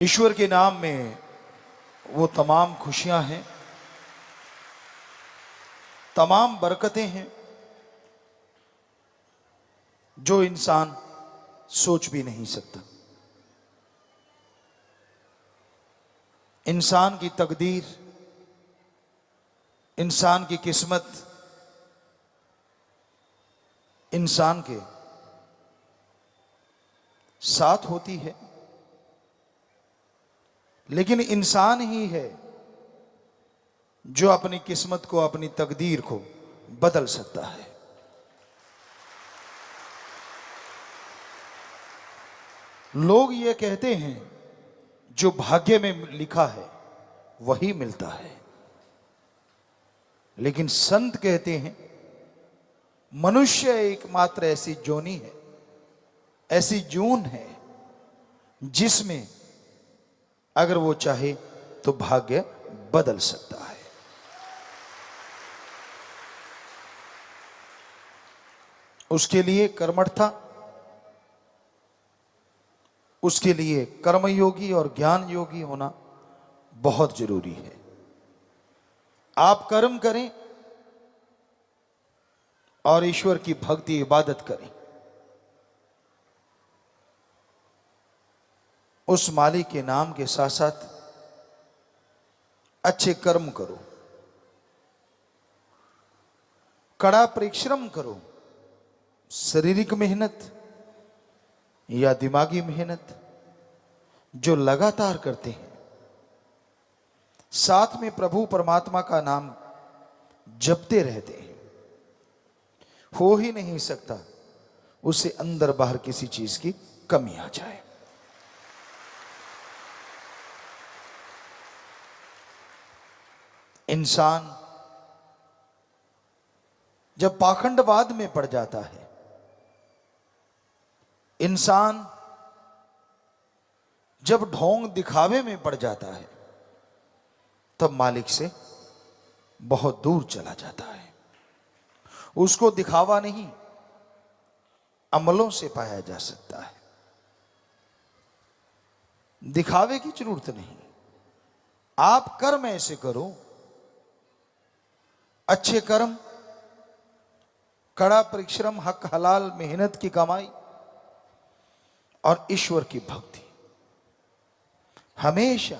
ईश्वर के नाम में वो तमाम खुशियां हैं, तमाम बरकतें हैं जो इंसान सोच भी नहीं सकता। इंसान की तकदीर, इंसान की किस्मत इंसान के साथ होती है, लेकिन इंसान ही है जो अपनी किस्मत को, अपनी तकदीर को बदल सकता है। लोग ये कहते हैं जो भाग्य में लिखा है वही मिलता है, लेकिन संत कहते हैं मनुष्य एकमात्र ऐसी जोनी है, ऐसी जून है जिसमें अगर वो चाहे तो भाग्य बदल सकता है। उसके लिए कर्मठता, उसके लिए कर्मयोगी और ज्ञान योगी होना बहुत जरूरी है। आप कर्म करें और ईश्वर की भक्ति इबादत करें, उस मालिक के नाम के साथ साथ अच्छे कर्म करो, कड़ा परिश्रम करो, शारीरिक मेहनत या दिमागी मेहनत जो लगातार करते हैं, साथ में प्रभु परमात्मा का नाम जपते रहते हैं, हो ही नहीं सकता उसे अंदर बाहर किसी चीज की कमी आ जाए। इंसान जब पाखंडवाद में पड़ जाता है, इंसान जब ढोंग दिखावे में पड़ जाता है, तब मालिक से बहुत दूर चला जाता है। उसको दिखावा नहीं, अमलों से पाया जा सकता है। दिखावे की जरूरत नहीं, आप कर्म ऐसे करो, अच्छे कर्म, कड़ा परिश्रम, हक हलाल मेहनत की कमाई और ईश्वर की भक्ति हमेशा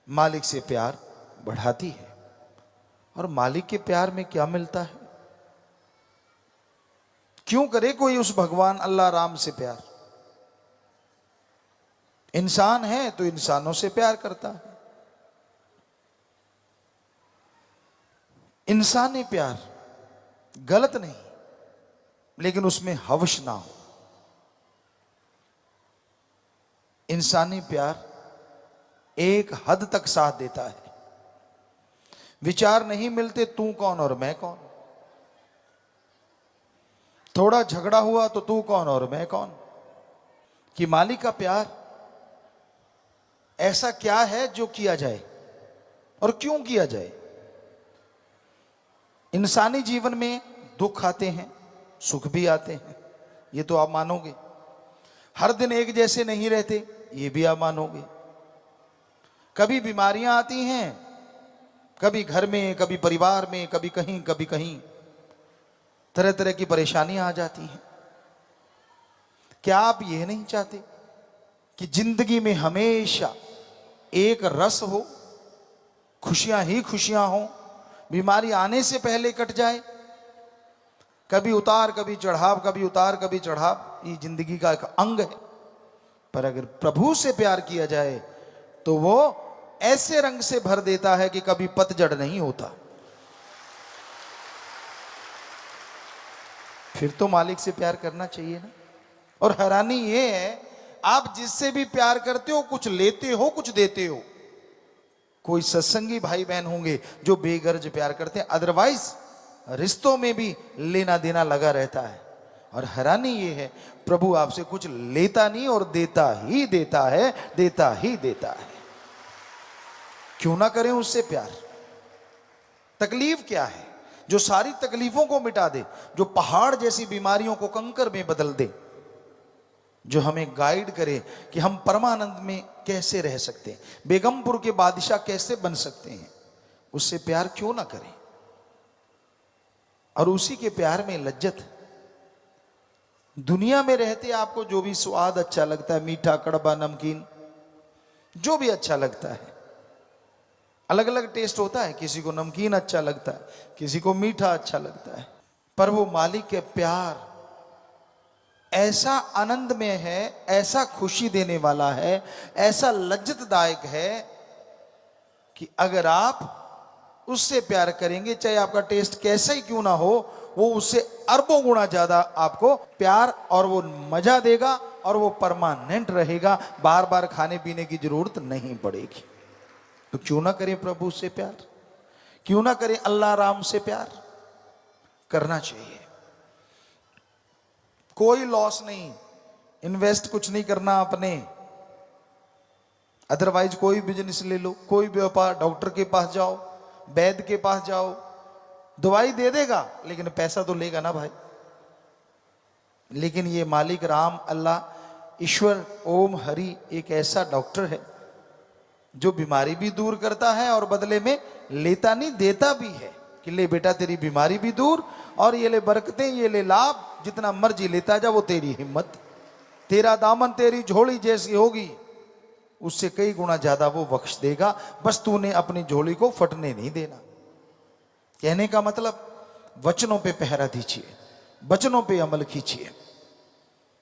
मालिक से प्यार बढ़ाती है। और मालिक के प्यार में क्या मिलता है? क्यों करे कोई उस भगवान अल्लाह राम से प्यार? इंसान है तो इंसानों से प्यार करता है। इंसानी प्यार गलत नहीं, लेकिन उसमें हवस ना हो। इंसानी प्यार एक हद तक साथ देता है। विचार नहीं मिलते तू कौन और मैं कौन, थोड़ा झगड़ा हुआ तो तू कौन और मैं कौन। कि मालिक का प्यार ऐसा क्या है जो किया जाए और क्यों किया जाए। इंसानी जीवन में दुख आते हैं, सुख भी आते हैं, ये तो आप मानोगे। हर दिन एक जैसे नहीं रहते, ये भी आप मानोगे। कभी बीमारियां आती हैं, कभी घर में, कभी परिवार में, कभी कहीं तरह तरह की परेशानियां आ जाती हैं। क्या आप ये नहीं चाहते कि जिंदगी में हमेशा एक रस हो, खुशियां ही खुशियां हो, बीमारी आने से पहले कट जाए? कभी उतार कभी चढ़ाव, कभी उतार कभी चढ़ाव, ये जिंदगी का एक अंग है। पर अगर प्रभु से प्यार किया जाए तो वो ऐसे रंग से भर देता है कि कभी पतझड़ नहीं होता। फिर तो मालिक से प्यार करना चाहिए ना। और हैरानी ये है, आप जिससे भी प्यार करते हो कुछ लेते हो, कुछ देते हो। कोई सत्संगी भाई बहन होंगे जो बेगर्ज प्यार करते हैं, अदरवाइज रिश्तों में भी लेना देना लगा रहता है। और हैरानी ये है, प्रभु आपसे कुछ लेता नहीं और देता ही देता है, देता ही देता है। क्यों ना करें उससे प्यार? तकलीफ क्या है जो सारी तकलीफों को मिटा दे, जो पहाड़ जैसी बीमारियों को कंकर में बदल दे? जो हमें गाइड करे कि हम परमानंद में कैसे रह सकते हैं, बेगमपुर के बादशाह कैसे बन सकते हैं, उससे प्यार क्यों ना करें। और उसी के प्यार में लज्जत। दुनिया में रहते आपको जो भी स्वाद अच्छा लगता है, मीठा, कड़वा, नमकीन, जो भी अच्छा लगता है, अलग अलग टेस्ट होता है, किसी को नमकीन अच्छा लगता है, किसी को मीठा अच्छा लगता है, पर वो मालिक के प्यार ऐसा आनंदमय है, ऐसा खुशी देने वाला है, ऐसा लज्जतदायक है कि अगर आप उससे प्यार करेंगे, चाहे आपका टेस्ट कैसा ही क्यों ना हो, वो उससे अरबों गुना ज्यादा आपको प्यार और वो मजा देगा और वो परमानेंट रहेगा, बार बार खाने पीने की जरूरत नहीं पड़ेगी। तो क्यों ना करें प्रभु से प्यार, क्यों ना करें अल्लाह राम से प्यार, करना चाहिए। कोई लॉस नहीं, इन्वेस्ट कुछ नहीं करना अपने, अदरवाइज कोई बिजनेस ले लो, कोई व्यापार, डॉक्टर के पास जाओ, वैद्य के पास जाओ, दवाई दे देगा लेकिन पैसा तो लेगा ना भाई। लेकिन ये मालिक राम, अल्लाह, ईश्वर, ओम हरि एक ऐसा डॉक्टर है जो बीमारी भी दूर करता है और बदले में लेता नहीं, देता भी है कि ले बेटा तेरी बीमारी भी दूर और ये ले बरकतें, ये ले लाभ, जितना मर्जी लेता जा, वो तेरी हिम्मत, तेरा दामन, तेरी झोली जैसी होगी उससे कई गुना ज्यादा वो बख्श देगा। बस तूने अपनी झोली को फटने नहीं देना। कहने का मतलब वचनों पे पहरा दीजिए, वचनों पे अमल कीजिए।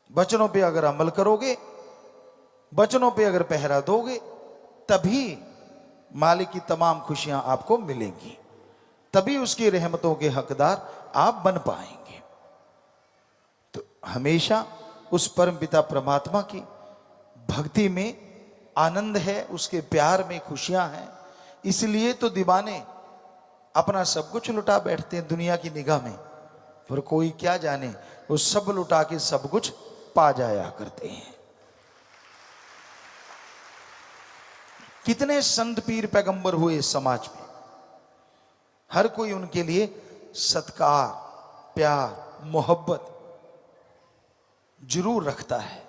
वचनों पे अगर अमल करोगे, वचनों पे अगर पहरा दोगे, तभी मालिक की तमाम खुशियां आपको मिलेंगी, तभी उसकी रहमतों के हकदार आप बन पाएंगे। तो हमेशा उस परम पिता परमात्मा की भक्ति में आनंद है, उसके प्यार में खुशियां हैं। इसलिए तो दीवाने अपना सब कुछ लुटा बैठते हैं दुनिया की निगाह में, पर कोई क्या जाने वो सब लुटा के सब कुछ पा जाया करते हैं। कितने संत पीर पैगंबर हुए इस समाज में, हर कोई उनके लिए सत्कार, प्यार, मोहब्बत जरूर रखता है।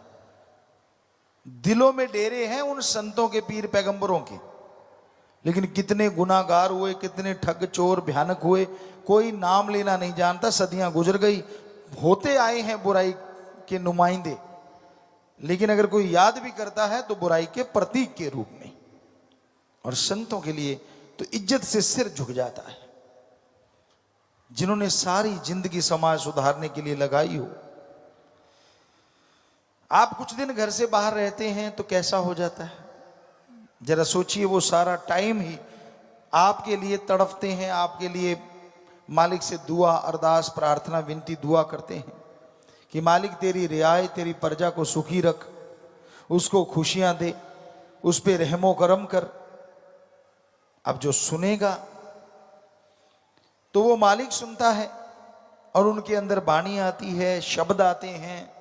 दिलों में डेरे हैं उन संतों के, पीर पैगंबरों के। लेकिन कितने गुनाहगार हुए, कितने ठग चोर भयानक हुए, कोई नाम लेना नहीं जानता। सदियां गुजर गई, होते आए हैं बुराई के नुमाइंदे, लेकिन अगर कोई याद भी करता है तो बुराई के प्रतीक के रूप में। और संतों के लिए तो इज्जत से सिर झुक जाता है, जिन्होंने सारी जिंदगी समाज सुधारने के लिए लगाई हो। आप कुछ दिन घर से बाहर रहते हैं तो कैसा हो जाता है, जरा सोचिए। वो सारा टाइम ही आपके लिए तड़पते हैं, आपके लिए मालिक से दुआ, अरदास, प्रार्थना, विनती, दुआ करते हैं कि मालिक तेरी रियायत, तेरी प्रजा को सुखी रख, उसको खुशियां दे, उस पे रहमो करम कर। अब जो सुनेगा तो वो मालिक सुनता है और उनके अंदर वाणी आती है, शब्द आते हैं।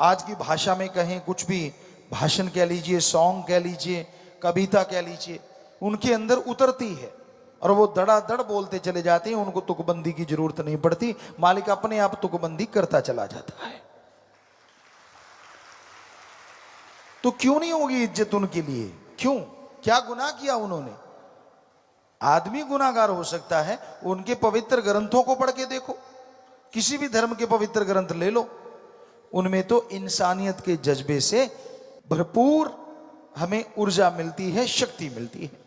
आज की भाषा में कहें, कुछ भी भाषण कह लीजिए, सॉन्ग कह लीजिए, कविता कह लीजिए, उनके अंदर उतरती है और वो धड़ाधड़ बोलते चले जाते हैं। उनको तुकबंदी की जरूरत नहीं पड़ती, मालिक अपने आप तुकबंदी करता चला जाता है। तो क्यों नहीं होगी इज्जत उनके लिए? क्यों? क्या गुनाह किया उन्होंने? आदमी गुनाहगार हो सकता है, उनके पवित्र ग्रंथों को पढ़ के देखो, किसी भी धर्म के पवित्र ग्रंथ ले लो, उनमें तो इंसानियत के जज्बे से भरपूर हमें ऊर्जा मिलती है, शक्ति मिलती है।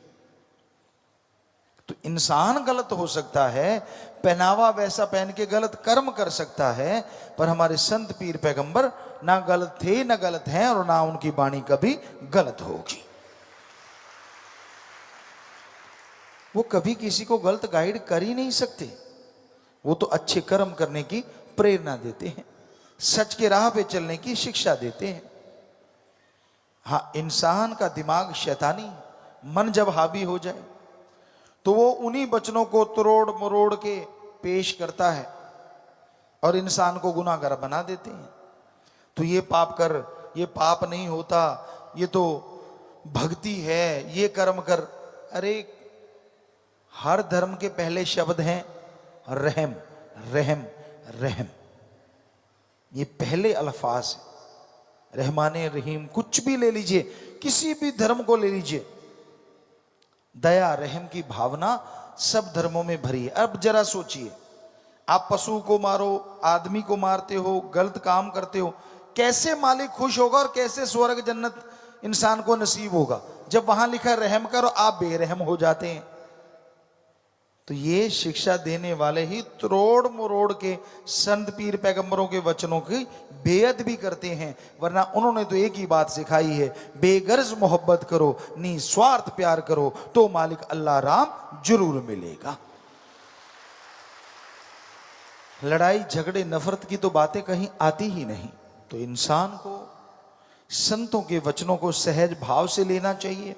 तो इंसान गलत हो सकता है, पहनावा वैसा पहन के गलत कर्म कर सकता है, पर हमारे संत पीर पैगंबर ना गलत थे, ना गलत हैं, और ना उनकी वाणी कभी गलत होगी। वो कभी किसी को गलत गाइड कर ही नहीं सकते। वो तो अच्छे कर्म करने की प्रेरणा देते हैं, सच के राह पे चलने की शिक्षा देते हैं। हाँ, इंसान का दिमाग शैतानी, मन जब हावी हो जाए तो वो उन्हीं वचनों को तोड़ मरोड़ के पेश करता है और इंसान को गुनाहगार बना देते हैं। तो ये पाप कर, ये पाप नहीं होता, ये तो भक्ति है, ये कर्म कर। अरे हर धर्म के पहले शब्द हैं रहम, रहम, रहम। ये पहले अल्फाज है, रहमाने रहीम, कुछ भी ले लीजिए, किसी भी धर्म को ले लीजिए, दया रहम की भावना सब धर्मों में भरी है। अब जरा सोचिए, आप पशु को मारो, आदमी को मारते हो, गलत काम करते हो, कैसे मालिक खुश होगा और कैसे स्वर्ग जन्नत इंसान को नसीब होगा जब वहां लिखा है रहम करो, आप बेरहम हो जाते हैं। तो ये शिक्षा देने वाले ही त्रोड़ मरोड़ के संत पीर पैगंबरों के वचनों की बेअद भी करते हैं, वरना उन्होंने तो एक ही बात सिखाई है, बेगर्ज मोहब्बत करो, निस्वार्थ प्यार करो, तो मालिक अल्लाह राम जरूर मिलेगा। लड़ाई झगड़े नफरत की तो बातें कहीं आती ही नहीं। तो इंसान को संतों के वचनों को सहज भाव से लेना चाहिए।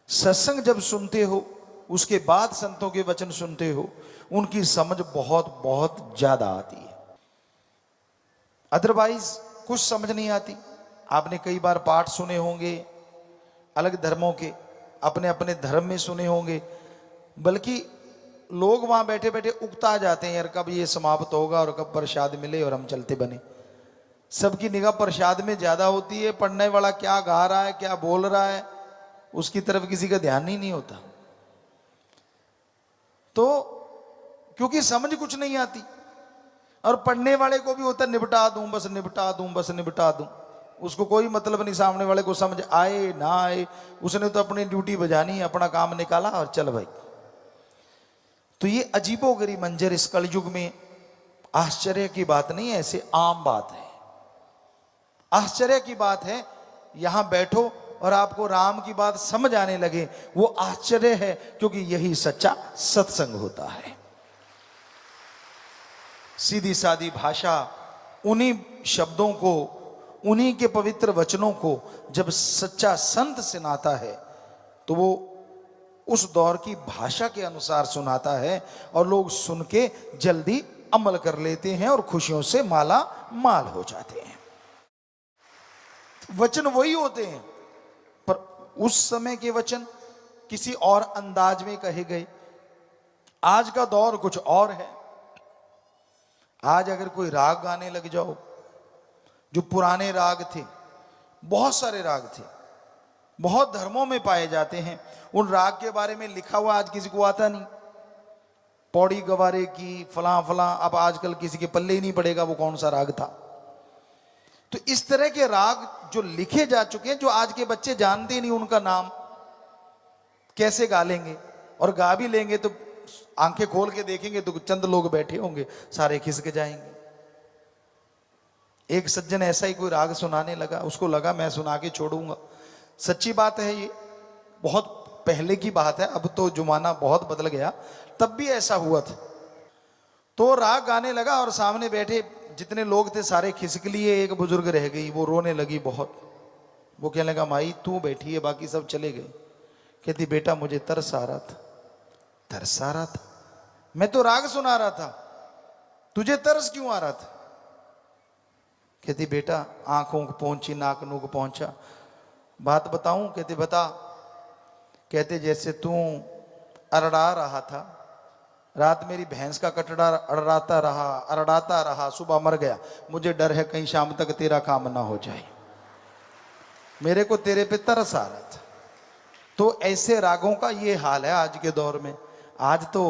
सत्संग जब सुनते हो, उसके बाद संतों के वचन सुनते हो, उनकी समझ बहुत बहुत ज्यादा आती है। अदरवाइज कुछ समझ नहीं आती। आपने कई बार पाठ सुने होंगे अलग धर्मों के, अपने अपने धर्म में सुने होंगे, बल्कि लोग वहां बैठे बैठे उकता जाते हैं, यार कब ये समाप्त होगा और कब प्रसाद मिले और हम चलते बने। सबकी निगाह प्रसाद में ज्यादा होती है, पढ़ने वाला क्या गा रहा है, क्या बोल रहा है, उसकी तरफ किसी का ध्यान ही नहीं होता। तो क्योंकि समझ कुछ नहीं आती, और पढ़ने वाले को भी होता निपटा दूं बस निपटा दूं बस निपटा दूं, उसको कोई मतलब नहीं सामने वाले को समझ आए ना आए, उसने तो अपनी ड्यूटी बजानी, अपना काम निकाला और चल भाई। तो ये अजीबोगरीब मंजर इस कलयुग में आश्चर्य की बात नहीं है, ऐसे आम बात है। आश्चर्य की बात है यहां बैठो और आपको राम की बात समझ आने लगे, वो आश्चर्य है, क्योंकि यही सच्चा सत्संग होता है। सीधी सादी भाषा, उन्हीं शब्दों को, उन्हीं के पवित्र वचनों को जब सच्चा संत सुनाता है तो वो उस दौर की भाषा के अनुसार सुनाता है, और लोग सुन के जल्दी अमल कर लेते हैं और खुशियों से माला माल हो जाते हैं। वचन वही होते हैं, पर उस समय के वचन किसी और अंदाज में कहे गए। आज का दौर कुछ और है। आज अगर कोई राग गाने लग जाओ, जो पुराने राग थे, बहुत सारे राग थे, बहुत धर्मों में पाए जाते हैं, उन राग के बारे में लिखा हुआ आज किसी को आता नहीं। पौड़ी गवारे की फलां फलां, अब आजकल किसी के पल्ले ही नहीं पड़ेगा वो कौन सा राग था। तो इस तरह के राग जो लिखे जा चुके हैं, जो आज के बच्चे जानते नहीं उनका नाम, कैसे गा लेंगे, और गा भी लेंगे तो आंखें खोल के देखेंगे तो चंद लोग बैठे होंगे, सारे खिसक जाएंगे। एक सज्जन ऐसा ही कोई राग सुनाने लगा, उसको लगा मैं सुना के छोड़ूंगा। सच्ची बात है, ये बहुत पहले की बात है, अब तो जमाना बहुत बदल गया, तब भी ऐसा हुआ था। तो राग गाने लगा और सामने बैठे जितने लोग थे सारे खिसक लिए, एक बुजुर्ग रह गई, वो रोने लगी बहुत। वो कहने लगा माई तू बैठी है, बाकी सब चले गए। कहती बेटा मुझे तरस आ रहा था। तरस आ रहा था? मैं तो राग सुना रहा था, तुझे तरस क्यों आ रहा था? कहती बेटा आंखों को पहुंची, नाक नूक पहुंचा, बात बताऊं? कहती बता। कहते जैसे तू अरड़ा रहा था, रात मेरी भैंस का कटड़ा अरड़ाता रहा, सुबह मर गया, मुझे डर है कहीं शाम तक तेरा काम ना हो जाए, मेरे को तेरे पे तरस आ रहा था। तो ऐसे रागों का ये हाल है आज के दौर में। आज तो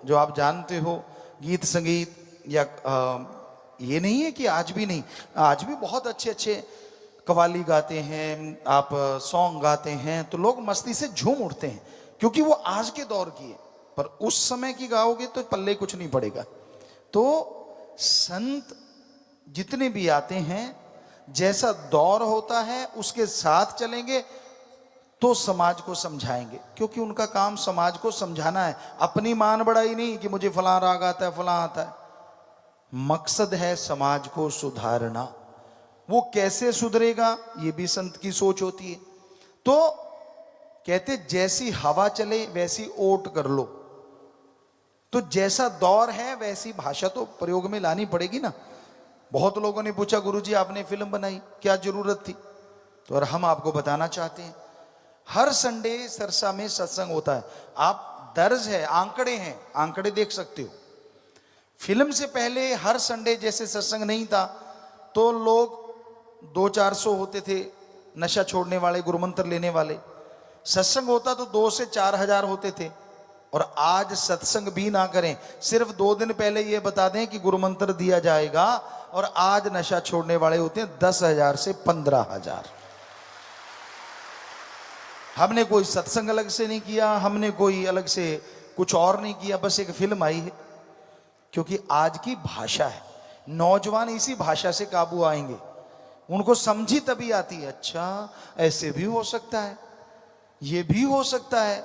जो आप जानते हो गीत संगीत या ये नहीं है कि आज भी नहीं, आज भी बहुत अच्छे अच्छे कव्वाली गाते हैं, आप सॉन्ग गाते हैं, तो लोग मस्ती से झूम उठते हैं, क्योंकि वो आज के दौर की है। पर उस समय की गाओगे तो पल्ले कुछ नहीं पड़ेगा। तो संत जितने भी आते हैं, जैसा दौर होता है उसके साथ चलेंगे तो समाज को समझाएंगे, क्योंकि उनका काम समाज को समझाना है, अपनी मान बढ़ाई नहीं कि मुझे फलां राग आता है फलां आता है। मकसद है समाज को सुधारना। वो कैसे सुधरेगा ये भी संत की सोच होती है। तो कहते जैसी हवा चले वैसी ओट कर लो। तो जैसा दौर है वैसी भाषा तो प्रयोग में लानी पड़ेगी ना। बहुत लोगों ने पूछा गुरुजी आपने फिल्म बनाई, क्या जरूरत थी? तो और हम आपको बताना चाहते हैं, हर संडे सरसा में सत्संग होता है। आप दर्ज है, आंकड़े हैं, आंकड़े देख सकते हो। फिल्म से पहले हर संडे जैसे सत्संग नहीं था, तो लोग 200-400 होते थे नशा छोड़ने वाले, गुरुमंत्र लेने वाले। सत्संग होता तो 2 से 4 हजार होते थे। और आज सत्संग भी ना करें, सिर्फ 2 दिन पहले ये बता दें कि गुरुमंत्र दिया जाएगा, और आज नशा छोड़ने वाले होते हैं 10,000 से 15,000। हमने कोई सत्संग अलग से नहीं किया, हमने कोई अलग से कुछ और नहीं किया, बस एक फिल्म आई है। क्योंकि आज की भाषा है, नौजवान इसी भाषा से काबू आएंगे। उनको समझी तभी आती है, अच्छा ऐसे भी हो सकता है, ये भी हो सकता है।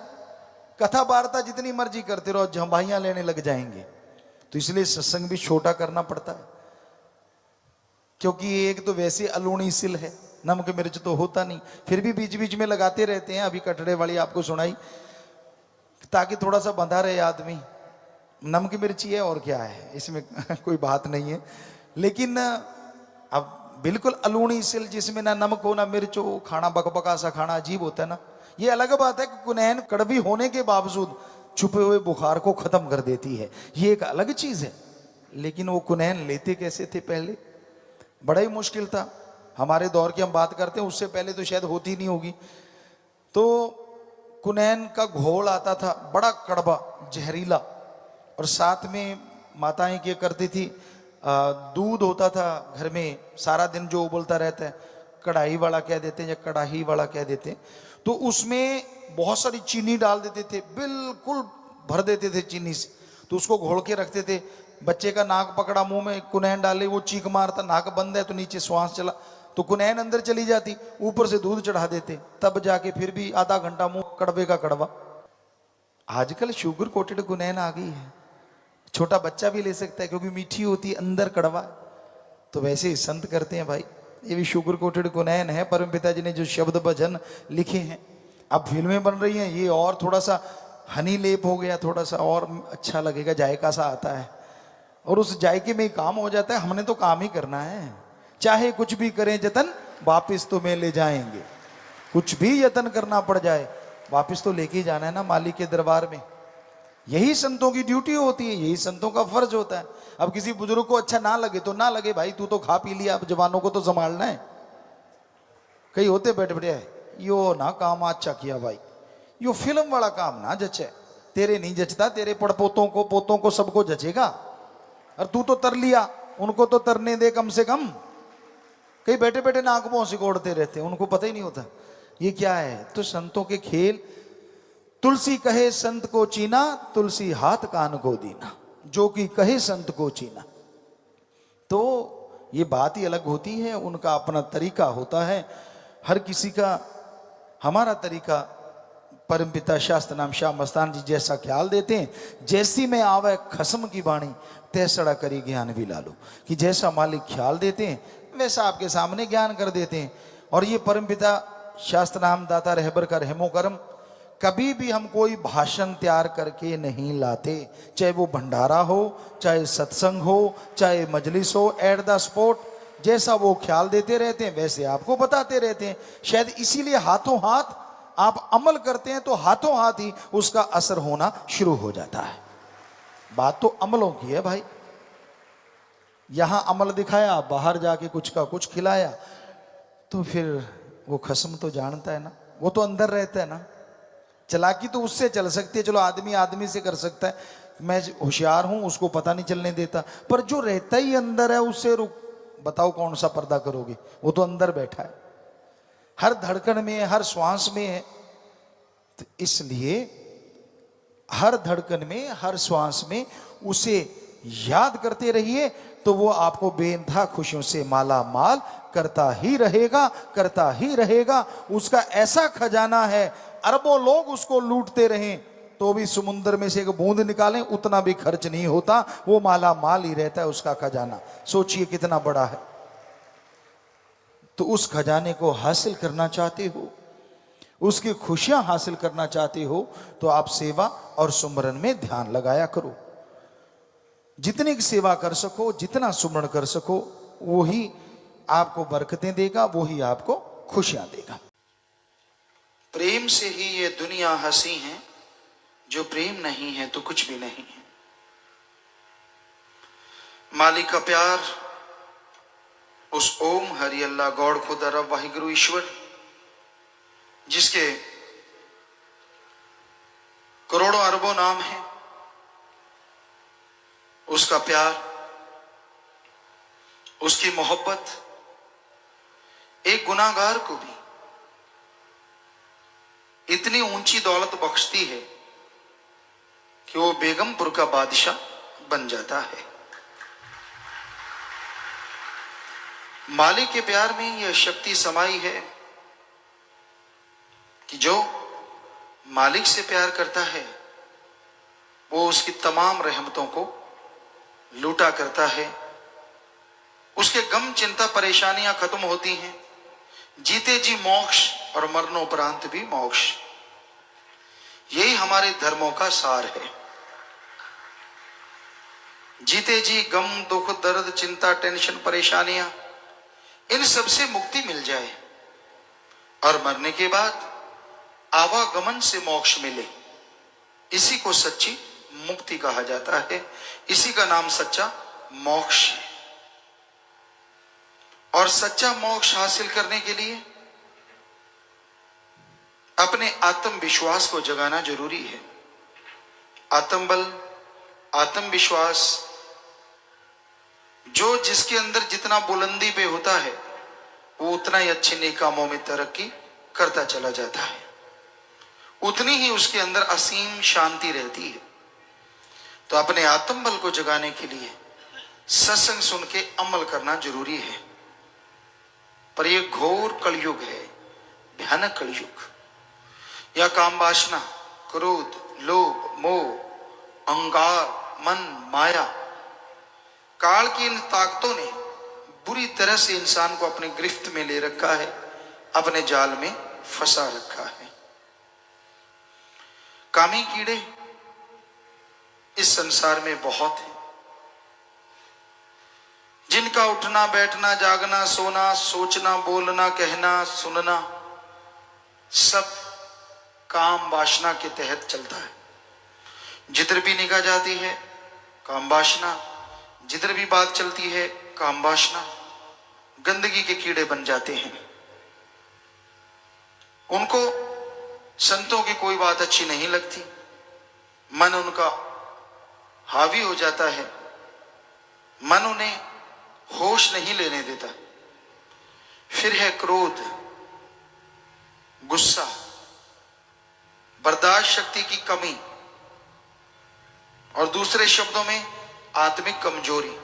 कथा वार्ता जितनी मर्जी करते रहो, झंभाइयां लेने लग जाएंगे। तो इसलिए सत्संग भी छोटा करना पड़ता है। क्योंकि एक तो वैसे अलूणी सिल है, नमक मिर्च तो होता नहीं, फिर भी बीच बीच में लगाते रहते हैं। अभी कटड़े वाली आपको सुनाई, ताकि थोड़ा सा बंधा रहे आदमी। नमक मिर्ची है और क्या है, इसमें कोई बात नहीं है। लेकिन अब बिल्कुल अलूणी सिल जिसमें ना नमक हो ना मिर्च हो, खाना बकबका सा खाना अजीब होता है ना। ये अलग बात है कि कुनैन कड़वी होने के बावजूद छुपे हुए बुखार को खत्म कर देती है, ये एक अलग चीज है। लेकिन वो कुनैन लेते कैसे थे पहले, बड़ा ही मुश्किल था। हमारे दौर की हम बात करते हैं, उससे पहले तो शायद होती नहीं होगी। तो कुनैन का घोल आता था, बड़ा कड़वा जहरीला, और साथ में माताएं क्या करती थी, दूध होता था घर में, सारा दिन जो उबलता रहता है, कढ़ाई वाला कह देते हैं या कढ़ाई वाला कह देते हैं। तो उसमें बहुत सारी चीनी डाल देते थे, बिल्कुल भर देते थे चीनी से। तो उसको घोल के रखते थे। बच्चे का नाक पकड़ा, मुंह में कुनैन डाले, वो चीख मारता, नाक बंद है तो नीचे श्वास चला तो कुनैन अंदर चली जाती, ऊपर से दूध चढ़ा देते, तब जाके फिर भी आधा घंटा मुंह कड़वे का कड़वा। आजकल शुगर कोटेड कुनैन आ गई है, छोटा बच्चा भी ले सकता है क्योंकि मीठी होती है, अंदर कड़वा। तो वैसे ही संत करते हैं भाई, ये भी शुगर कोटेड कुनैन है। परम पिताजी ने जो शब्द भजन लिखे हैं, अब फिल्में बन रही हैं, ये और थोड़ा सा हनी लेप हो गया, थोड़ा सा और अच्छा लगेगा, जायका सा आता है, और उस जायके में ही काम हो जाता है। हमने तो काम ही करना है, चाहे कुछ भी करें जतन वापिस तो में ले जाएंगे। कुछ भी यतन करना पड़ जाए, वापिस तो लेके ही जाना है ना मालिक के दरबार में। यही संतों की ड्यूटी होती है, यही संतों का फर्ज होता है। अब किसी बुजुर्ग को अच्छा ना लगे तो ना लगे भाई, तू तो खा पी लिया, अब जवानों को तो संभालना है। कई होते बैठे बैठे यो ना काम अच्छा किया भाई, यो फिल्म वाला काम ना जचे, तेरे नहीं जचता, तेरे पड़पोतों को पोतों को सबको जचेगा, और तू तो तर लिया, उनको तो तरने दे कम से कम। कई बैठे बैठे नाक मुंह सिकोड़ते रहते हैं, उनको पता ही नहीं होता ये क्या है। तो संतों के खेल, तुलसी कहे संत को चीना, तुलसी हाथ कान को दीना, जो कि कहे संत को चीना। तो ये बात ही अलग होती है, उनका अपना तरीका होता है, हर किसी का। हमारा तरीका परमपिता शास्त्र नाम श्याम मस्तान जी जैसा ख्याल देते हैं, जैसी में आवे खसम की वाणी, तैसड़ा करी ज्ञान भी लालो, कि जैसा मालिक ख्याल देते हैं वैसा आपके सामने ज्ञान कर देते हैं। और ये परमपिता शास्त्र नाम दाता रहबर का रहमो करम, कभी भी हम कोई भाषण तैयार करके नहीं लाते, चाहे वो भंडारा हो, चाहे सत्संग हो, चाहे मजलिस हो, एट द स्पॉट जैसा वो ख्याल देते रहते हैं वैसे आपको बताते रहते हैं। शायद इसीलिए हाथों हाथ आप अमल करते हैं तो हाथों हाथ ही उसका असर होना शुरू हो जाता है। बात तो अमलों की है भाई, यहां अमल दिखाया, बाहर जाके कुछ का कुछ खिलाया, तो फिर वो खस्म तो जानता है ना, वो तो अंदर रहता है ना। चालाकी तो उससे चल सकती है, चलो आदमी आदमी से कर सकता है, मैं होशियार हूं उसको पता नहीं चलने देता, पर जो रहता ही अंदर है उससे बताओ कौन सा पर्दा करोगे, वो तो अंदर बैठा है, हर धड़कन में, हर श्वास में है। तो इसलिए हर धड़कन में, हर श्वास में उसे याद करते रहिए, तो वो आपको बेइंतहा खुशियों से माला माल करता ही रहेगा, करता ही रहेगा। उसका ऐसा खजाना है, अरबों लोग उसको लूटते रहें तो भी समुद्र में से एक बूंद निकालें उतना भी खर्च नहीं होता, वो माला माल ही रहता है उसका खजाना। सोचिए कितना बड़ा है। तो उस खजाने को हासिल करना चाहते हो, उसकी खुशियां हासिल करना चाहते हो, तो आप सेवा और सुमरन में ध्यान लगाया करो। जितनी सेवा कर सको, जितना सुमरण कर सको, वही आपको बरकतें देगा, वही आपको खुशियां देगा। प्रेम से ही ये दुनिया हंसी है, जो प्रेम नहीं है तो कुछ भी नहीं है। मालिक का प्यार उस ओम हरि अल्लाह गौड़ खुदा रब वाहिगुरु ईश्वर, जिसके करोड़ों अरबों नाम हैं, उसका प्यार, उसकी मोहब्बत एक गुनाहगार को भी इतनी ऊंची दौलत बख्शती है कि वो बेगमपुर का बादशाह बन जाता है। मालिक के प्यार में यह शक्ति समाई है कि जो मालिक से प्यार करता है वो उसकी तमाम रहमतों को लूटा करता है। उसके गम चिंता परेशानियां खत्म होती हैं। जीते जी मोक्ष और मरणोपरांत भी मोक्ष। यही हमारे धर्मों का सार है। जीते जी गम, दुख, दर्द, चिंता, टेंशन, परेशानियां, इन सब से मुक्ति मिल जाए और मरने के बाद आवागमन से मोक्ष मिले, इसी को सच्ची मुक्ति कहा जाता है। इसी का नाम सच्चा मोक्ष है। और सच्चा मोक्ष हासिल करने के लिए अपने आत्मविश्वास को जगाना जरूरी है। आत्मबल, आत्मविश्वास जो जिसके अंदर जितना बुलंदी पे होता है वो उतना ही अच्छे नेक कामों में तरक्की करता चला जाता है, उतनी ही उसके अंदर असीम शांति रहती है। तो अपने आत्मबल को जगाने के लिए सत्संग सुन के अमल करना जरूरी है। पर यह घोर कलयुग है, भयानक कलयुग। यह काम वासना, क्रोध, लोभ, मोह, अहंकार, मन, माया, काल की इन ताकतों ने बुरी तरह से इंसान को अपने गिरफ्त में ले रखा है, अपने जाल में फंसा रखा है। कामी कीड़े इस संसार में बहुत हैं, जिनका उठना, बैठना, जागना, सोना, सोचना, बोलना, कहना, सुनना सब काम वासना के तहत चलता है। जिधर भी निगाह जाती है काम वासना, जिधर भी बात चलती है काम वासना। गंदगी के कीड़े बन जाते हैं। उनको संतों की कोई बात अच्छी नहीं लगती, मन उनका हावी हो जाता है, मन उन्हें होश नहीं लेने देता। फिर है क्रोध, गुस्सा, बर्दाश्त शक्ति की कमी, और दूसरे शब्दों में आत्मिक कमजोरी।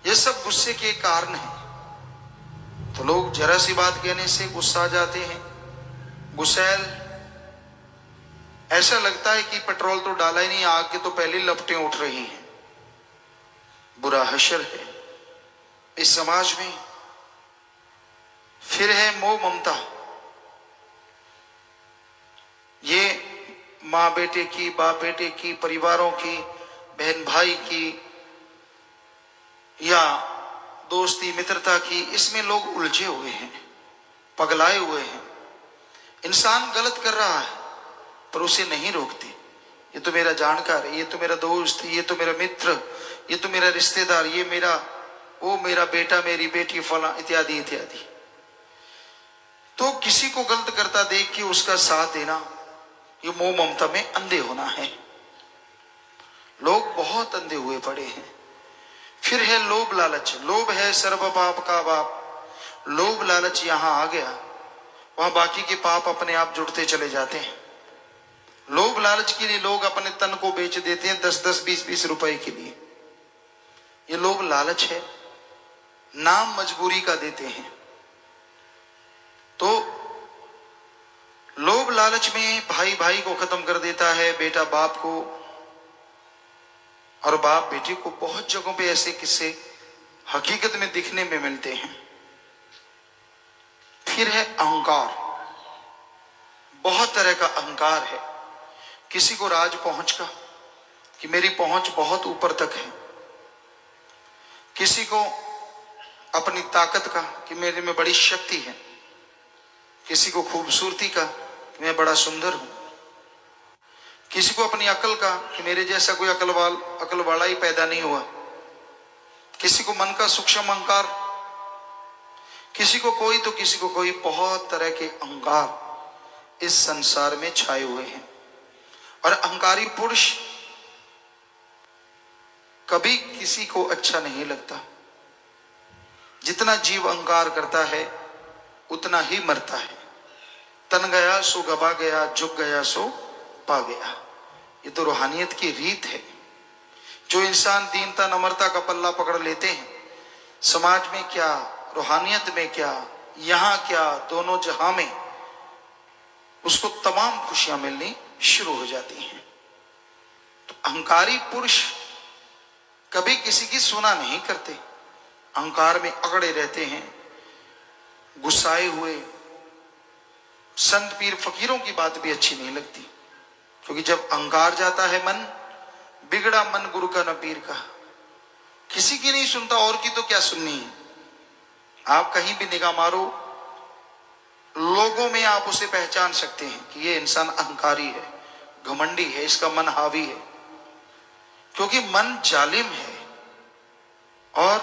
ये सब गुस्से के कारण हैं। तो लोग जरा सी बात कहने से गुस्सा आ जाते हैं। गुस्सैल, ऐसा लगता है कि पेट्रोल तो डाला ही नहीं, आग के तो पहले लपटें उठ रही हैं। बुरा हशर है इस समाज में। फिर है मोह ममता। ये मां बेटे की, बाप बेटे की, परिवारों की, बहन भाई की या दोस्ती मित्रता की, इसमें लोग उलझे हुए हैं, पगलाए हुए हैं। इंसान गलत कर रहा है पर उसे नहीं रोकते। ये तो मेरा जानकार है, ये तो मेरा दोस्त, ये तो मेरा मित्र, ये तो मेरा रिश्तेदार, ये मेरा, वो मेरा बेटा, मेरी बेटी, फला, इत्यादि इत्यादि। तो किसी को गलत करता देख के उसका साथ देना, ये मोह ममता में अंधे होना है। लोग बहुत अंधे हुए पड़े हैं। फिर है लोभ लालच। लोभ है सर्व पाप का बाप। लोभ लालच यहां आ गया, वहां बाकी के पाप अपने आप जुड़ते चले जाते हैं। लोभ लालच के लिए लोग अपने तन को बेच देते हैं 10-10, 20-20 रुपए के लिए। ये लोभ लालच है, नाम मजबूरी का देते हैं। तो लोभ लालच में भाई भाई को खत्म कर देता है, बेटा बाप को, और बाप बेटे को। बहुत जगहों पे ऐसे किस्से हकीकत में दिखने में मिलते हैं। फिर है अहंकार। बहुत तरह का अहंकार है। किसी को राज पहुंच का, कि मेरी पहुंच बहुत ऊपर तक है। किसी को अपनी ताकत का, कि मेरे में बड़ी शक्ति है। किसी को खूबसूरती का, कि मैं बड़ा सुंदर हूं। किसी को अपनी अकल का, कि मेरे जैसा कोई अकल वाला ही पैदा नहीं हुआ। किसी को मन का सूक्ष्म अहंकार, किसी को कोई तो किसी को कोई, बहुत तरह के अहंकार इस संसार में छाए हुए हैं। और अहंकारी पुरुष कभी किसी को अच्छा नहीं लगता। जितना जीव अहंकार करता है उतना ही मरता है। तन गया सो गवा गया, झुक गया सो पा गया। ये तो रूहानियत की रीत है। जो इंसान दीनता नम्रता का पल्ला पकड़ लेते हैं, समाज में क्या, रूहानियत में क्या, यहां क्या, दोनों जहां में उसको तमाम खुशियां मिलनी शुरू हो जाती हैं। तो अहंकारी पुरुष कभी किसी की सुना नहीं करते, अहंकार में अकड़े रहते हैं, गुस्साए हुए। संत पीर फकीरों की बात भी अच्छी नहीं लगती, क्योंकि जब अहंकार जाता है मन, बिगड़ा मन गुरु का न पीर का। किसी की नहीं सुनता, और की तो क्या सुननी है। आप कहीं भी निगाह मारो, लोगों में आप उसे पहचान सकते हैं कि ये इंसान अहंकारी है, घमंडी है, इसका मन हावी है। क्योंकि मन जालिम है और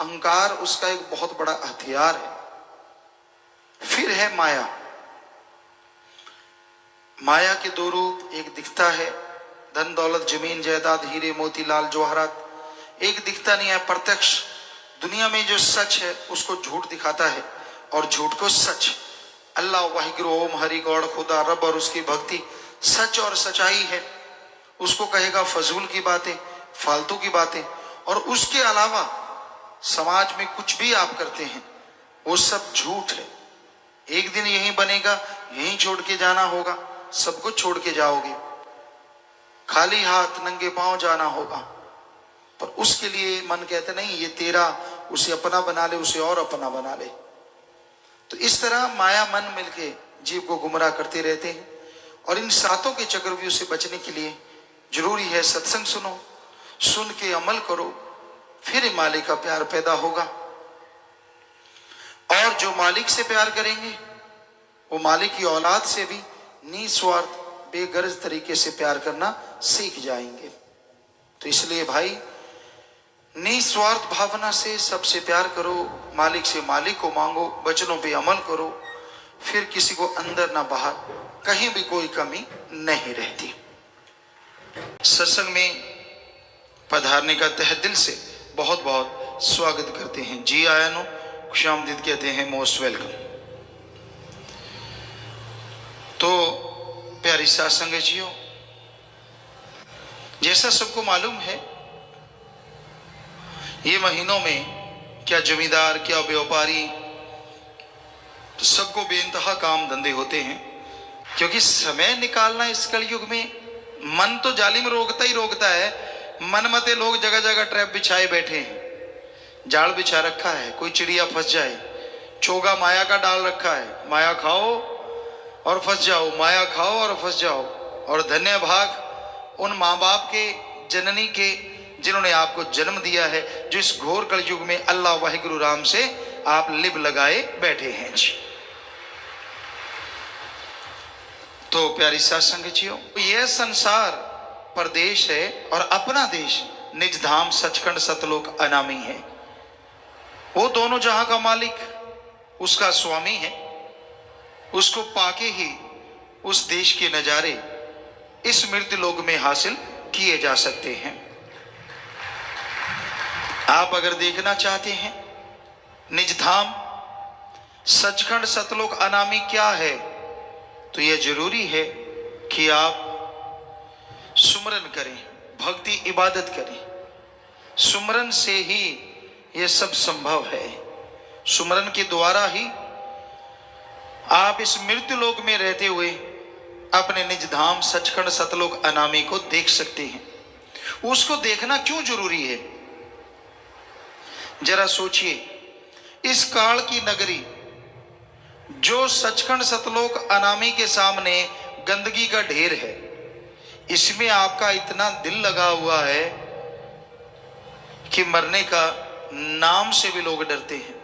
अहंकार उसका एक बहुत बड़ा हथियार है। फिर है माया। माया के दो रूप, एक दिखता है धन दौलत जमीन जायदाद हीरे मोती लाल जवाहरात, एक दिखता नहीं है प्रत्यक्ष। दुनिया में जो सच है उसको झूठ दिखाता है और झूठ को सच। अल्लाह वाहिगुरु ओम हरि गौड़ खुदा रब और उसकी भक्ति सच और सच्चाई है। उसको कहेगा फजूल की बातें, फालतू की बातें। और उसके अलावा समाज में कुछ भी आप करते हैं वो सब झूठ है। एक दिन यही बनेगा, यही छोड़ के जाना होगा, सब कुछ छोड़ के जाओगे, खाली हाथ नंगे पांव जाना होगा। पर उसके लिए मन कहते नहीं ये तेरा, उसे अपना बना ले, उसे और अपना बना ले। तो इस तरह माया मन मिलके जीव को गुमराह करते रहते हैं। और इन सातों के चक्रव्यूह से बचने के लिए जरूरी है सत्संग सुनो, सुन के अमल करो, फिर मालिक का प्यार पैदा होगा। और जो मालिक से प्यार करेंगे वो मालिक की औलाद से भी निस्वार्थ बेगर्ज तरीके से प्यार करना सीख जाएंगे। तो इसलिए भाई निस्वार्थ भावना से सबसे प्यार करो, मालिक से मालिक को मांगो, वचनों पे अमल करो, फिर किसी को अंदर ना बाहर कहीं भी कोई कमी नहीं रहती। सत्संग में पधारने का तहे दिल से बहुत बहुत स्वागत करते हैं। जी आया नो, खुशामदीद कहते हैं, मोस्ट वेलकम। तो प्यारी साथ संगतियों, जैसा सबको मालूम है ये महीनों में क्या जमींदार क्या व्यापारी, तो सबको बेइंतहा काम धंधे होते हैं। क्योंकि समय निकालना इस कलयुग में मन तो जालिम रोकता ही रोकता है। मनमते लोग जगह जगह ट्रैप बिछाए बैठे हैं, जाल बिछा रखा है, कोई चिड़िया फंस जाए, चोगा माया का डाल रखा है, माया खाओ और फंस जाओ, माया खाओ और फंस जाओ। और धन्य भाग उन माँ बाप के, जननी के, जिन्होंने आपको जन्म दिया है, जो इस घोर कलयुग में अल्लाह वाहिगुरु राम से आप लिब लगाए बैठे हैं। तो प्यारी साथ संगतियों, यह संसार परदेश है और अपना देश निज धाम सचखंड सतलोक अनामी है। वो दोनों जहां का मालिक उसका स्वामी है। उसको पाके ही उस देश के नजारे इस मृत्यु लोक में हासिल किए जा सकते हैं। आप अगर देखना चाहते हैं निज धाम सचखंड सतलोक अनामी क्या है, तो यह जरूरी है कि आप सुमरन करें, भक्ति इबादत करें। सुमरन से ही यह सब संभव है। सुमरन के द्वारा ही आप इस मृत्यु लोक में रहते हुए अपने निज धाम सचखंड सतलोक अनामी को देख सकते हैं। उसको देखना क्यों जरूरी है, जरा सोचिए। इस काल की नगरी जो सचखंड सतलोक अनामी के सामने गंदगी का ढेर है, इसमें आपका इतना दिल लगा हुआ है कि मरने का नाम से भी लोग डरते हैं।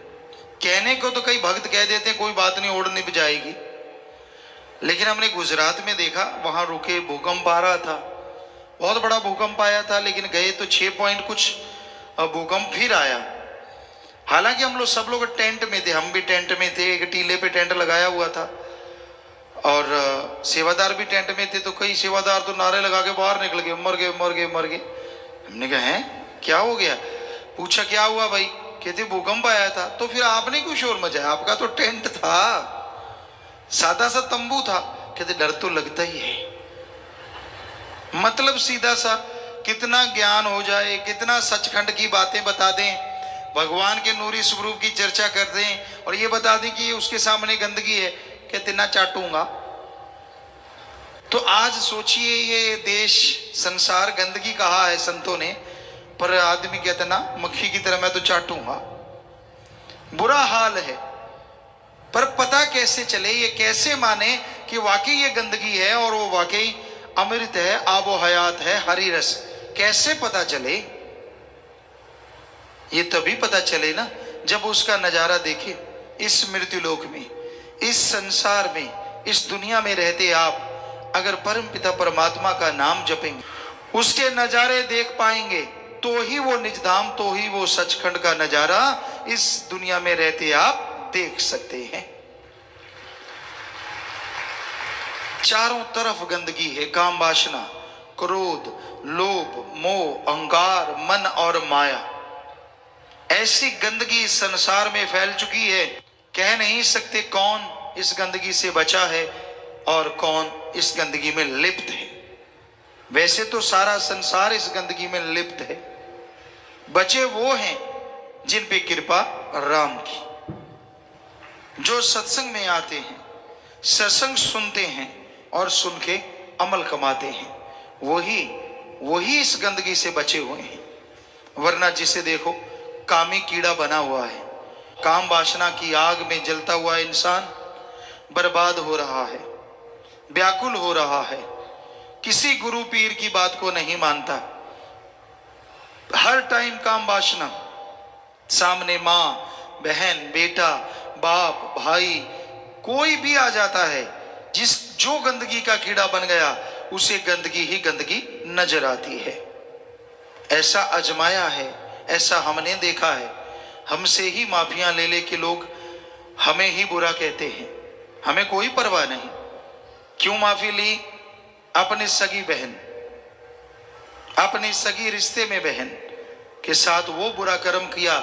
कहने को तो कई भक्त कह देते हैं कोई बात नहीं, ओढ़ निभ जाएगी, लेकिन हमने गुजरात में देखा, वहां रुके भूकंप आ रहा था, बहुत बड़ा भूकंप आया था, लेकिन गए तो 6 पॉइंट कुछ भूकंप फिर आया। हालांकि हम लोग सब लोग टेंट में थे, हम भी टेंट में थे, एक टीले पे टेंट लगाया हुआ था और सेवादार भी टेंट में थे। तो कई सेवादार तो नारे लगा के बाहर निकल गए, मर गए मर गए मर गए। हमने कहा है क्या हो गया? पूछा क्या हुआ भाई? कहते भूकंप आया था। तो फिर आपने क्यों शोर मचाया? आपका तो टेंट था, सादा सा तंबू था। कहते डर तो लगता ही है। मतलब सीधा सा, कितना ज्ञान हो जाए, कितना सचखंड की बातें बता दें, भगवान के नूरी स्वरूप की चर्चा कर दें और ये बता दें कि उसके सामने गंदगी है, कहते ना चाटूंगा। तो आज सोचिए ये देश संसार गंदगी कहा है संतों ने, पर आदमी कहते ना मक्खी की तरह मैं तो चाटूंगा। बुरा हाल है। पर पता कैसे चले, ये कैसे माने कि वाकई ये गंदगी है और वो वाकई अमृत है, आबो हयात है, हरी रस? कैसे पता चले? ये तभी पता चले ना जब उसका नजारा देखे। इस मृत्युलोक में, इस संसार में, इस दुनिया में रहते आप अगर परम पिता परमात्मा का नाम जपेंगे, उसके नजारे देख पाएंगे, तो ही वो निजधाम, तो ही वो सचखंड का नजारा इस दुनिया में रहते आप देख सकते हैं। चारों तरफ गंदगी है, काम वासना, क्रोध, लोभ, मोह, अहंकार, मन और माया। ऐसी गंदगी संसार में फैल चुकी है, कह नहीं सकते कौन इस गंदगी से बचा है और कौन इस गंदगी में लिप्त है। वैसे तो सारा संसार इस गंदगी में लिप्त है। बचे वो हैं जिन पे कृपा राम की, जो सत्संग में आते हैं, सत्संग सुनते हैं और सुन के अमल कमाते हैं, वही इस गंदगी से बचे हुए हैं। वरना जिसे देखो कामी कीड़ा बना हुआ है, काम वासना की आग में जलता हुआ इंसान बर्बाद हो रहा है, व्याकुल हो रहा है, किसी गुरु पीर की बात को नहीं मानता। हर टाइम काम वासना, सामने माँ, बहन, बेटा, बाप, भाई, कोई भी आ जाता है, जो गंदगी का कीड़ा बन गया उसे गंदगी ही गंदगी नजर आती है। ऐसा अजमाया है, ऐसा हमने देखा है। हमसे ही माफियां ले ले के लोग हमें ही बुरा कहते हैं, हमें कोई परवाह नहीं। क्यों माफी ली? अपनी सगी बहन, अपनी सगी रिश्ते में बहन के साथ वो बुरा कर्म किया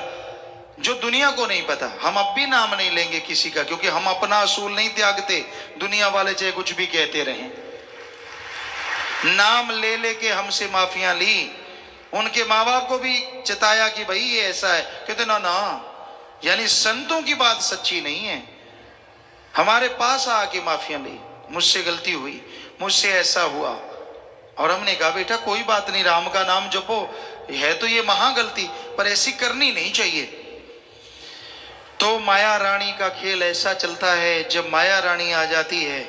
जो दुनिया को नहीं पता। हम अब भी नाम नहीं लेंगे किसी का, क्योंकि हम अपना असूल नहीं त्यागते। दुनिया वाले चाहे कुछ भी कहते रहें, नाम ले लेके हमसे माफियां ली। उनके माँ बाप को भी चिताया कि भाई ये ऐसा है, कहते ना ना, यानी संतों की बात सच्ची नहीं है। हमारे पास आके माफियां ली, मुझसे गलती हुई, मुझसे ऐसा हुआ, और हमने कहा बेटा कोई बात नहीं, राम का नाम जपो, है तो ये महा गलती, पर ऐसी करनी नहीं चाहिए। तो माया रानी का खेल ऐसा चलता है, जब माया रानी आ जाती है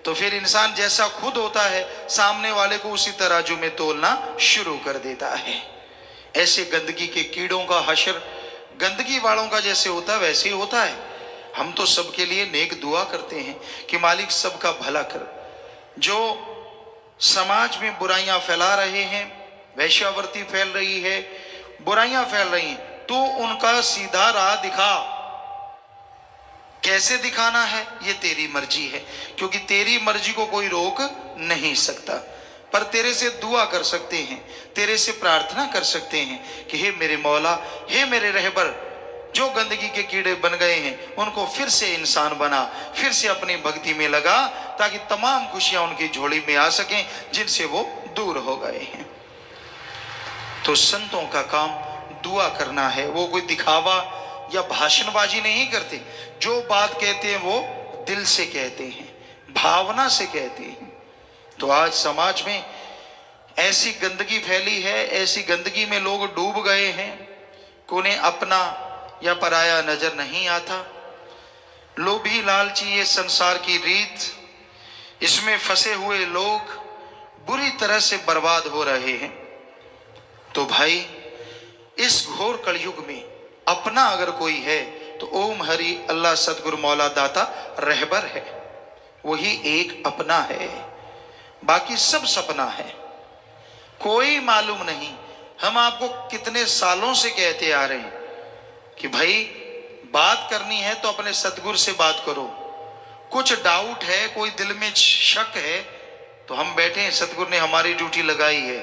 तो फिर इंसान जैसा खुद होता है सामने वाले को उसी तराजू में तोलना शुरू कर देता है। ऐसे गंदगी के कीड़ों का हशर गंदगी वालों का जैसे होता है वैसे ही होता है। हम तो सबके लिए नेक दुआ करते हैं कि मालिक सबका भला कर। जो समाज में बुराइयां फैला रहे हैं, वैश्यावृत्ति फैल रही है, बुराइयां फैल रही हैं, तो उनका सीधा राह दिखा। कैसे दिखाना है ये तेरी मर्जी है, क्योंकि तेरी मर्जी को कोई रोक नहीं सकता। पर तेरे से दुआ कर सकते हैं, तेरे से प्रार्थना कर सकते हैं कि हे मेरे मौला, हे मेरे रहबर, जो गंदगी के कीड़े बन गए हैं उनको फिर से इंसान बना, फिर से अपनी भक्ति में लगा, ताकि तमाम खुशियां उनकी झोली में आ सकें जिनसे वो दूर हो गए हैं। तो संतों का काम दुआ करना है। वो कोई दिखावा या भाषणबाजी नहीं करते, जो बात कहते हैं वो दिल से कहते हैं, भावना से कहते हैं। तो आज समाज में ऐसी गंदगी फैली है, ऐसी गंदगी में लोग डूब गए हैं कि उन्हें अपना या पराया नजर नहीं आता। लोभी लालची ये संसार की रीत, इसमें फंसे हुए लोग बुरी तरह से बर्बाद हो रहे हैं। तो भाई इस घोर कलयुग में अपना अगर कोई है तो ओम हरि अल्लाह सतगुरु मौला दाता रहबर है, वही एक अपना है, बाकी सब सपना है। कोई मालूम नहीं। हम आपको कितने सालों से कहते आ रहे हैं कि भाई बात करनी है तो अपने सतगुरु से बात करो। कुछ डाउट है, कोई दिल में शक है, तो हम बैठे हैं, सतगुरु ने हमारी ड्यूटी लगाई है।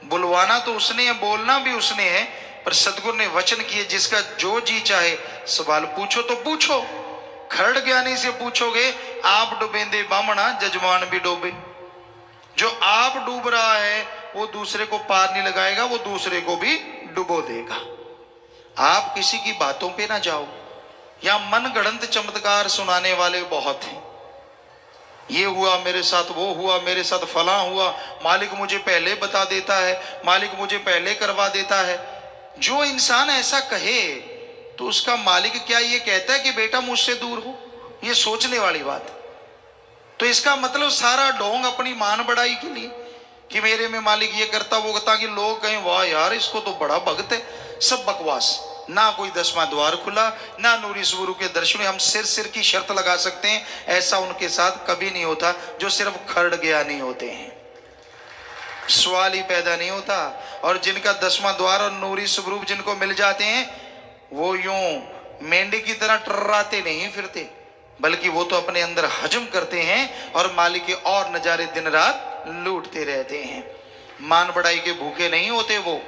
बुलवाना तो उसने है, बोलना भी उसने है, पर सतगुरु ने वचन किए जिसका जो जी चाहे सवाल पूछो तो पूछो। खरड़ ज्ञानी से पूछोगे आप डूबेंदे बामणा जजमान भी डूबे। जो आप डूब रहा है वो दूसरे को पार नहीं लगाएगा, वो दूसरे को भी डुबो देगा। आप किसी की बातों पे ना जाओ। या मन गढ़ंत चमत्कार सुनाने वाले बहुत हैं। ये हुआ मेरे साथ, वो हुआ मेरे साथ, फला हुआ, मालिक मुझे पहले बता देता है, मालिक मुझे पहले करवा देता है। जो इंसान ऐसा कहे तो उसका मालिक क्या ये कहता है कि बेटा मुझसे दूर हो? ये सोचने वाली बात है। तो इसका मतलब सारा ढोंग अपनी मान बढ़ाई के लिए कि मेरे में मालिक ये करता वो करता, कि लोग कहें वाह यार इसको तो बड़ा भक्त है। सब बकवास। ना कोई 10वां द्वार खुला, ना नूरी स्वरूप के दर्शन। हम सिर की शर्त लगा सकते हैं, ऐसा उनके साथ कभी नहीं होता जो सिर्फ खरड़ गया नहीं होते हैं। सवाल ही पैदा नहीं होता। और जिनका 10वां द्वार और नूरी स्वरूप जिनको मिल जाते हैं वो यूं मेंढे की तरह टर्राते नहीं फिरते, बल्कि वो तो अपने अंदर हजम करते हैं और मालिक के और नजारे दिन रात लूटते रहते हैं। मान बढ़ाई के भूखे नहीं होते वो।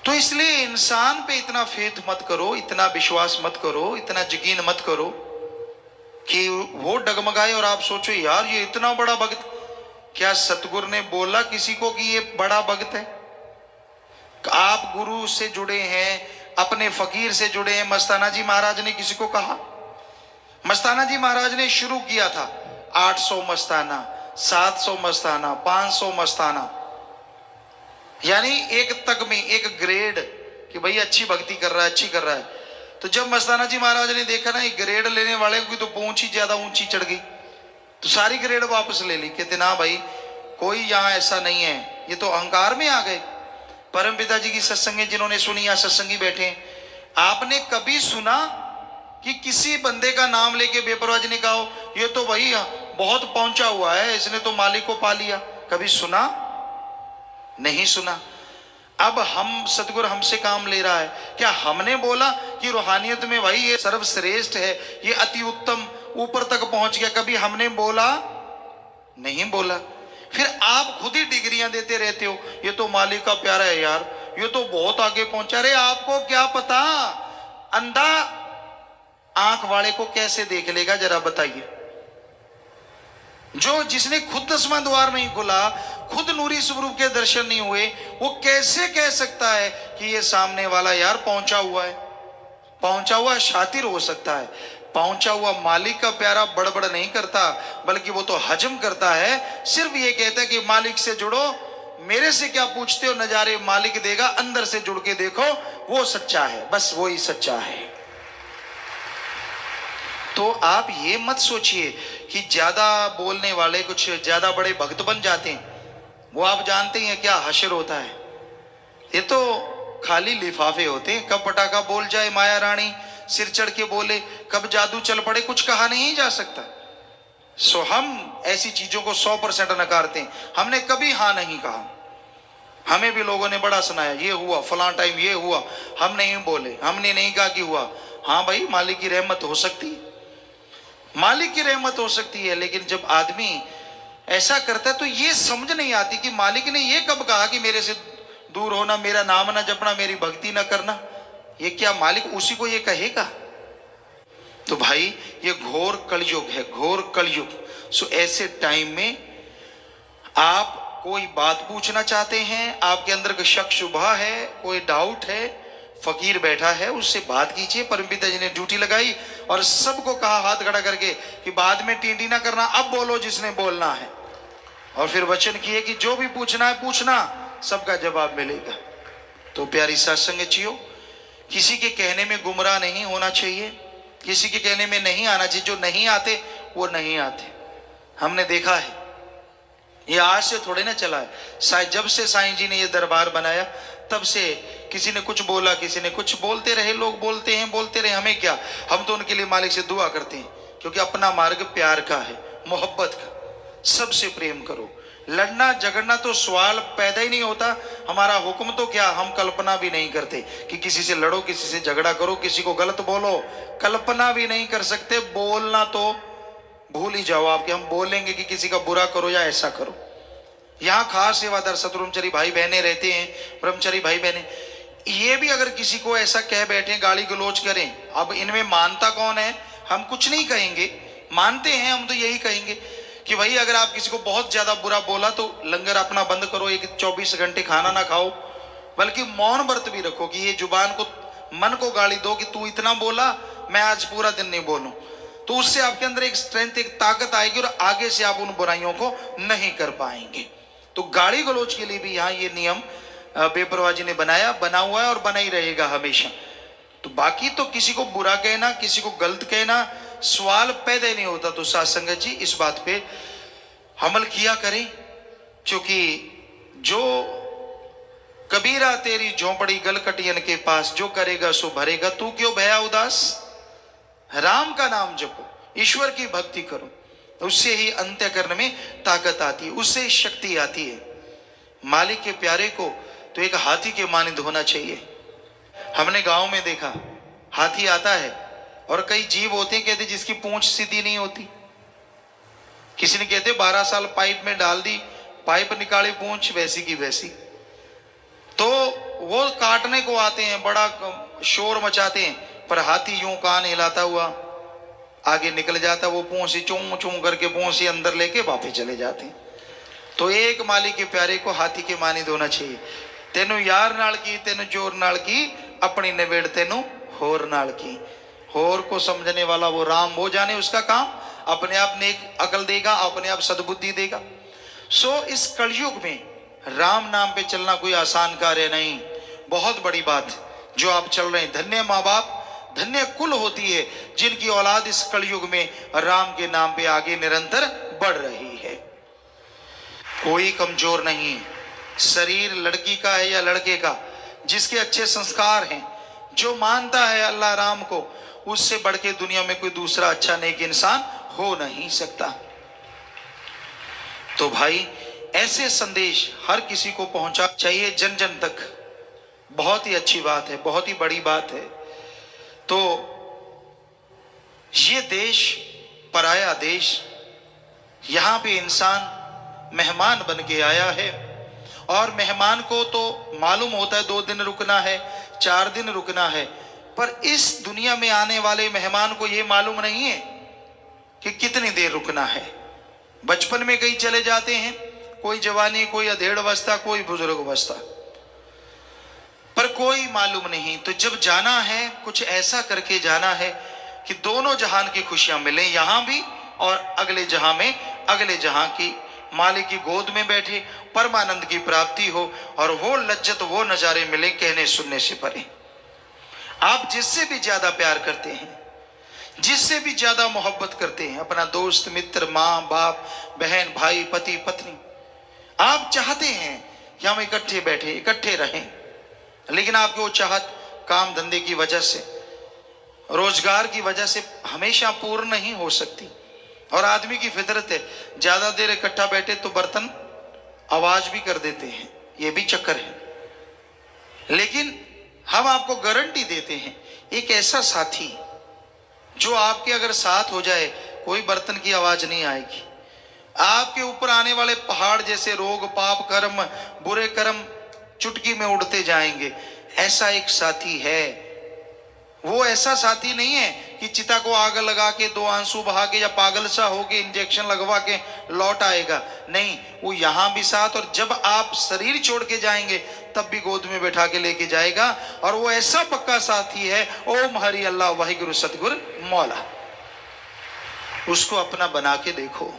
तो इसलिए इंसान पे इतना फेथ मत करो, इतना विश्वास मत करो, इतना यकीन मत करो कि वो डगमगाए और आप सोचो यार ये इतना बड़ा भक्त। क्या सतगुरु ने बोला किसी को कि ये बड़ा भक्त है? आप गुरु से जुड़े हैं, अपने फकीर से जुड़े हैं। मस्ताना जी महाराज ने किसी को कहा? मस्ताना जी महाराज ने शुरू किया था 800 मस्ताना, 700 मस्ताना, 500 मस्ताना, यानी एक तक में एक ग्रेड कि भाई अच्छी भक्ति कर रहा है, अच्छी कर रहा है। तो जब मस्ताना जी महाराज ने देखा ना एक ग्रेड लेने वाले की तो पूंछ ही ज्यादा ऊंची चढ़ गई, तो सारी ग्रेड वापस ले ली। कहते ना भाई कोई यहां ऐसा नहीं है, ये तो अहंकार में आ गए। परम पिता जी की सत्संग जिन्होंने सुनी या सत्संगी बैठे, आपने कभी सुना कि किसी बंदे का नाम लेके बेपरवाह जी ने कहा ये तो भाई बहुत पहुंचा हुआ है, इसने तो मालिक को पा लिया? कभी सुना? नहीं सुना। अब हम सतगुरु हमसे काम ले रहा है, क्या हमने बोला कि रूहानियत में भाई ये सर्वश्रेष्ठ है, ये अति उत्तम, ऊपर तक पहुंच गया? कभी हमने बोला? नहीं बोला। फिर आप खुद ही डिग्रियां देते रहते हो, ये तो मालिक का प्यारा है यार, ये तो बहुत आगे पहुंचा। रहे आपको क्या पता? अंधा आंख वाले को कैसे देख लेगा जरा बताइए? जो जिसने खुद 10वां द्वार नहीं खुला, खुद नूरी स्वरूप के दर्शन नहीं हुए, वो कैसे कह सकता है कि ये सामने वाला यार पहुंचा हुआ है? पहुंचा हुआ शातिर हो सकता है, पहुंचा हुआ मालिक का प्यारा बड़बड़ नहीं करता, बल्कि वो तो हजम करता है। सिर्फ ये कहता है कि मालिक से जुड़ो, मेरे से क्या पूछते हो, नजारे मालिक देगा, अंदर से जुड़ के देखो, वो सच्चा है, बस वो ही सच्चा है। तो आप ये मत सोचिए कि ज्यादा बोलने वाले कुछ ज्यादा बड़े भक्त बन जाते हैं। वो आप जानते हैं क्या हशर होता है? ये तो खाली लिफाफे होते हैं। कब पटाखा बोल जाए माया रानी, सिर चढ़ के बोले, कब जादू चल पड़े, कुछ कहा नहीं जा सकता। सो हम ऐसी चीजों को 100% नकारते हैं। हमने कभी हाँ नहीं कहा। हमें भी लोगों ने बड़ा सुनाया, ये हुआ फलां टाइम, ये हुआ, हम नहीं बोले, हमने नहीं कहा कि हुआ। हाँ भाई मालिक की रहमत हो सकती है, मालिक की रहमत हो सकती है, लेकिन जब आदमी ऐसा करता है तो ये समझ नहीं आती कि मालिक ने ये कब कहा कि मेरे से दूर होना, मेरा नाम ना जपना, मेरी भक्ति ना करना। ये क्या मालिक उसी को ये कहेगा? तो भाई ये घोर कलयुग है, घोर कलयुग। सो ऐसे टाइम में आप कोई बात पूछना चाहते हैं, आपके अंदर कोई शक शुबा है, कोई डाउट है, फकीर बैठा है, उससे बात कीजिए। परमपिता जी ने ड्यूटी लगाई और सबको कहा हाथ खड़ा करके कि बाद में टींडी ना करना, अब बोलो जिसने बोलना है। और फिर वचन किए कि जो भी पूछना है पूछना, सबका जवाब मिलेगा। तो प्यारी सत्संगचियों, किसी के कहने में गुमराह नहीं होना चाहिए, किसी के कहने में नहीं आना चाहिए। जो नहीं आते वो नहीं आते। हमने देखा है, ये आज से थोड़े ना चला है। जब से साईं जी ने ये दरबार बनाया तब से किसी ने कुछ बोला, किसी ने कुछ बोलते रहे, लोग बोलते हैं, बोलते रहे, हमें क्या। हम तो उनके लिए मालिक से दुआ करते हैं, क्योंकि अपना मार्ग प्यार का है, मोहब्बत का। सबसे प्रेम करो, लड़ना झगड़ना तो सवाल पैदा ही नहीं होता। हमारा हुक्म तो क्या, हम कल्पना भी नहीं करते कि किसी से लड़ो, किसी से झगड़ा करो, किसी को गलत बोलो, कल्पना भी नहीं कर सकते। बोलना तो भूल ही जाओ आप कि हम बोलेंगे कि किसी का बुरा करो या ऐसा करो। यहाँ खास सेवादार सतब्रह्मचारी भाई बहने रहते हैं, ब्रह्मचारी भाई बहने, ये भी अगर किसी को ऐसा कह बैठे, गाली गलोच करें, अब इनमें मानता कौन है? हम कुछ नहीं कहेंगे, मानते हैं हम तो यही कहेंगे कि भाई अगर आप किसी को बहुत ज्यादा बुरा बोला तो लंगर अपना बंद करो, एक 24 घंटे खाना ना खाओ, बल्कि मौन व्रत भी रखो कि ये जुबान को, मन को गाली दो कि तू इतना बोला, मैं आज पूरा दिन नहीं बोलूं। तो उससे आपके अंदर एक स्ट्रेंथ, एक ताकत आएगी और आगे से आप उन बुराइयों को नहीं कर पाएंगे। तो गाली गलोच के लिए भी यहाँ ये नियम बेपरवाह जी ने बना हुआ है और बना ही रहेगा हमेशा। तो बाकी तो किसी को बुरा कहना, किसी को गलत कहना, सवाल पैदा ही नहीं होता। तो साथ संगत जी इस बात पे अमल किया करें, क्योंकि जो कबीरा तेरी झोंपड़ी गलकटियन के पास, जो करेगा सो भरेगा, तू क्यों भया उदास। राम का नाम जपो, ईश्वर की भक्ति करो, उससे ही अंत्यकरण में ताकत आती है, उससे शक्ति आती है। मालिक के प्यारे को तो एक हाथी के मानिंद होना चाहिए। हमने गांव में देखा, हाथी आता है और कई जीव होते हैं कहते जिसकी पूंछ सीधी नहीं होती। किसी ने कहते 12 साल पाइप में डाल दी, पाइप निकाली, पूंछ वैसी की वैसी। तो वो काटने को आते हैं, बड़ा शोर मचाते हैं, पर हाथी यूं कान हिलाता हुआ आगे निकल जाता, वो पूंछ चूं चूं करके पूंछ अंदर लेके वापस चले जाते हैं। तो एक मालिक के प्यारे को हाथी के मानिंद होना चाहिए। तेनू यार नाल की, तेनू जोर नाल की, अपनी नवेड़ तेनू होर नाल की। होर को समझने वाला वो राम, वो जाने उसका काम, अपने आप नेक अकल देगा, अपने आप सद्बुद्धि देगा। सो इस कलयुग में राम नाम पे चलना कोई आसान कार्य नहीं, बहुत बड़ी बात जो आप चल रहे हैं। धन्य माँ बाप, धन्य कुल होती है जिनकी औलाद इस कलयुग में राम के नाम पे आगे निरंतर बढ़ रही है। कोई कमजोर नहीं है, शरीर लड़की का है या लड़के का, जिसके अच्छे संस्कार हैं, जो मानता है अल्लाह राम को, उससे बढ़ के दुनिया में कोई दूसरा अच्छा नेक इंसान हो नहीं सकता। तो भाई ऐसे संदेश हर किसी को पहुंचा चाहिए, जन जन तक। बहुत ही अच्छी बात है, बहुत ही बड़ी बात है। तो ये देश पराया देश, यहां पे इंसान मेहमान बन के आया है, और मेहमान को तो मालूम होता है 2 दिन रुकना है, 4 दिन रुकना है, पर इस दुनिया में आने वाले मेहमान को यह मालूम नहीं है कि कितनी देर रुकना है। बचपन में कहीं चले जाते हैं, कोई जवानी, कोई अधेड़ अवस्था, कोई बुजुर्ग अवस्था, पर कोई मालूम नहीं। तो जब जाना है, कुछ ऐसा करके जाना है कि दोनों जहान की खुशियां मिले, यहां भी और अगले जहां में, अगले जहां की मालिक की गोद में बैठे परमानंद की प्राप्ति हो, और वो लज्जत, वो नजारे मिले कहने सुनने से परे। आप जिससे भी ज्यादा प्यार करते हैं, जिससे भी ज्यादा मोहब्बत करते हैं, अपना दोस्त, मित्र, माँ बाप, बहन, भाई, पति, पत्नी, आप चाहते हैं कि हम इकट्ठे बैठे, इकट्ठे रहें, लेकिन आपकी वो चाहत काम धंधे की वजह से, रोजगार की वजह से हमेशा पूर्ण नहीं हो सकती। और आदमी की फितरत है, ज्यादा देर इकट्ठा बैठे तो बर्तन आवाज भी कर देते हैं, ये भी चक्कर है। लेकिन हम आपको गारंटी देते हैं, एक ऐसा साथी जो आपके अगर साथ हो जाए, कोई बर्तन की आवाज नहीं आएगी। आपके ऊपर आने वाले पहाड़ जैसे रोग, पाप, कर्म, बुरे कर्म चुटकी में उड़ते जाएंगे। ऐसा एक साथी है। वो ऐसा साथी नहीं है कि चिता को आग लगा के 2 आंसू बहा के या पागल सा होके इंजेक्शन लगवा के लौट आएगा। नहीं, वो यहां भी साथ, और जब आप शरीर छोड़ के जाएंगे तब भी गोद में बैठा के लेके जाएगा। और वो ऐसा पक्का साथी है, ओम हरि अल्लाह वाहिगुरु सतगुरु मौला। उसको अपना बना के देखो,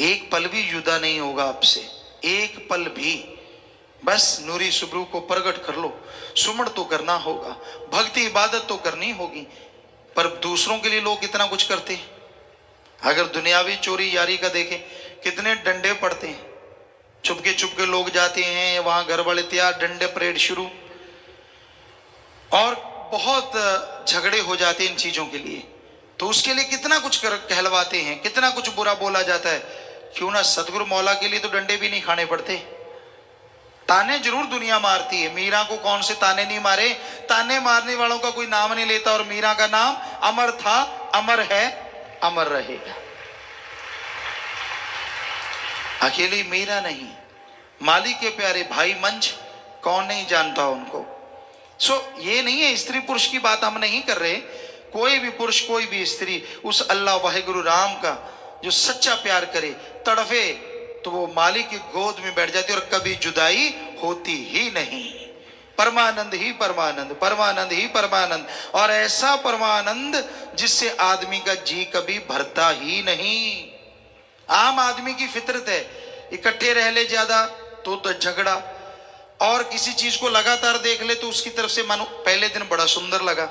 एक पल भी जुदा नहीं होगा आपसे, एक पल भी। बस नूरी सुब्रू को प्रकट कर लो। सुमन तो करना होगा, भक्ति इबादत तो करनी होगी, पर दूसरों के लिए लोग कितना कुछ करते हैं। अगर दुनियावी चोरी यारी का देखें, कितने डंडे पड़ते हैं, चुपके चुपके लोग जाते हैं वहां, घर वाले तैयार, डंडे परेड शुरू, और बहुत झगड़े हो जाते हैं इन चीजों के लिए। तो उसके लिए कितना कुछ कहलवाते हैं, कितना कुछ बुरा बोला जाता है। क्यों ना सतगुरु मौला के लिए तो डंडे भी नहीं खाने पड़ते। ताने जरूर दुनिया मारती है, मीरा को कौन से ताने नहीं मारे। ताने मारने वालों का कोई नाम नहीं लेता, और मीरा का नाम अमर था, अमर है, अमर रहेगा। अकेली मीरा नहीं, माली के प्यारे भाई मंच, कौन नहीं जानता उनको। ये नहीं है, स्त्री पुरुष की बात हम नहीं कर रहे। कोई भी पुरुष, कोई भी स्त्री उस अल्लाह वाहिगुरु राम का जो सच्चा प्यार करे, तड़फे, तो वो मालिक की गोद में बैठ जाती है और कभी जुदाई होती ही नहीं। परमानंद ही परमानंद, परमानंद ही परमानंद, और ऐसा परमानंद जिससे आदमी का जी कभी भरता ही नहीं। आम आदमी की फितरत है, इकट्ठे रह ले ज्यादा तो झगड़ा, और किसी चीज को लगातार देख ले तो उसकी तरफ से मानो पहले दिन बड़ा सुंदर लगा,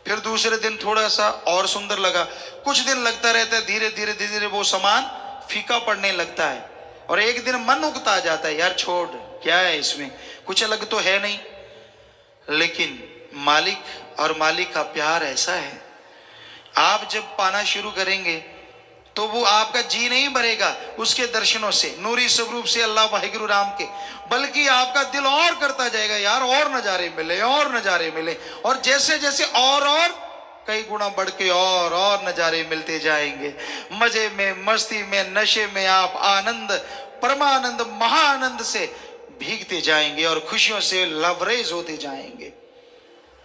फिर दूसरे दिन थोड़ा सा और सुंदर लगा, कुछ दिन लगता रहता है, धीरे धीरे धीरे धीरे वो सामान फीका पड़ने लगता है, और एक दिन मन उगता जाता है, यार छोड़, क्या है इसमें, कुछ अलग तो है नहीं। लेकिन मालिक और मालिक का प्यार ऐसा है, आप जब पाना शुरू करेंगे तो वो आपका जी नहीं भरेगा उसके दर्शनों से, नूरी स्वरूप से अल्लाह वाहिगुरु राम के, बल्कि आपका दिल और करता जाएगा, यार और नजारे मिले, और नजारे मिले, और जैसे जैसे और कई गुना बढ़ के और नजारे मिलते जाएंगे। मजे में, मस्ती में, नशे में आप आनंद, परमानंद, महाआनंद से भीगते जाएंगे और खुशियों से लवरेज होते जाएंगे।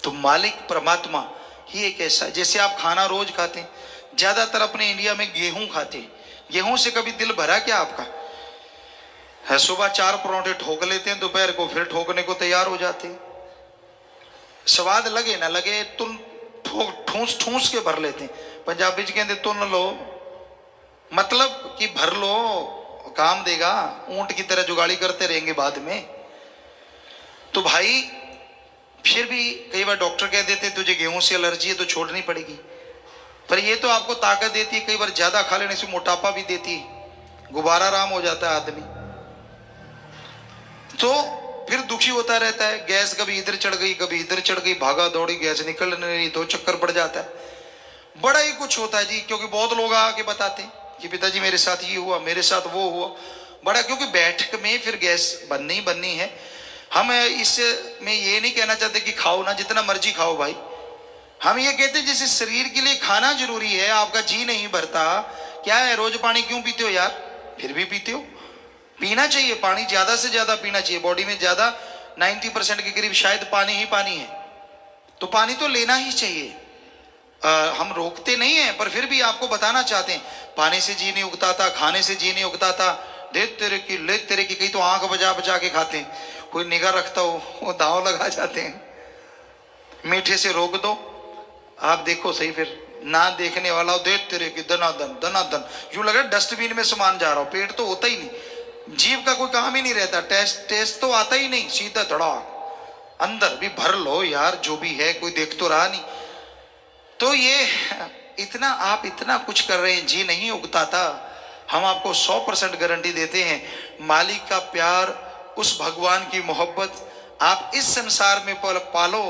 तो मालिक परमात्मा ही एक ऐसा, जैसे आप खाना रोज खाते हैं, ज्यादातर अपने इंडिया में गेहूं खाते हैं, गेहूं से कभी दिल भरा क्या आपका? है, सुबह 4 परोंठे ठोक लेते हैं, दोपहर को फिर ठोकने को तैयार हो जाते हैं। स्वाद लगे ना लगे, तुम ठूस ठूस के भर लेते हैं। पंजाबी च कहते तुन लो, मतलब कि भर लो, काम देगा, ऊंट की तरह जुगाड़ी करते रहेंगे बाद में। तो भाई फिर भी कई बार डॉक्टर कह देते तुझे गेहूं से एलर्जी है तो छोड़नी पड़ेगी, पर ये तो आपको ताकत देती है, कई बार ज्यादा खा लेने से मोटापा भी देती है, गुब्बारा राम हो जाता है आदमी, तो फिर दुखी होता रहता है। गैस कभी इधर चढ़ गई, कभी इधर चढ़ गई, भागा दौड़ी, गैस निकल नहीं, तो चक्कर पड़ जाता है। बड़ा ही कुछ होता है जी, क्योंकि बहुत लोग आके बताते हैं कि पिताजी मेरे साथ ये हुआ, मेरे साथ वो हुआ, बड़ा, क्योंकि बैठक में फिर गैस बननी है। हम इसमें ये नहीं कहना चाहते कि खाओ ना, जितना मर्जी खाओ भाई, हम ये कहते हैं जैसे शरीर के लिए खाना जरूरी है, आपका जी नहीं भरता, क्या है रोज पानी क्यों पीते हो यार? फिर भी पीते हो, पीना चाहिए, पानी ज्यादा से ज्यादा पीना चाहिए, बॉडी में ज्यादा 90% के करीब शायद पानी ही पानी है, तो पानी तो लेना ही चाहिए। हम रोकते नहीं है, पर फिर भी आपको बताना चाहते हैं, पानी से जी नहीं उगता था, खाने से जी नहीं उगता था, दे तेरे की ले तेरे की, कहीं तो आंख बजा बजा के खाते हैं, कोई निगाह रखता हो वो दांव लगा जाते हैं। मीठे से रोक दो, आप देखो सही, फिर ना देखने वाला हो, दे तेरे की दनादन दनादन, यूं लग रहा है डस्टबिन में सामान जा रहा हो, पेट तो होता ही नहीं, जीभ का कोई काम ही नहीं रहता, टेस्ट तो आता ही नहीं, सीधा धड़ा अंदर भी भर लो यार, जो भी है कोई देख तो रहा नहीं। तो ये इतना आप इतना कुछ कर रहे हैं, जी नहीं उगता था। हम आपको 100% गारंटी देते हैं, मालिक का प्यार, उस भगवान की मोहब्बत आप इस संसार में पालो,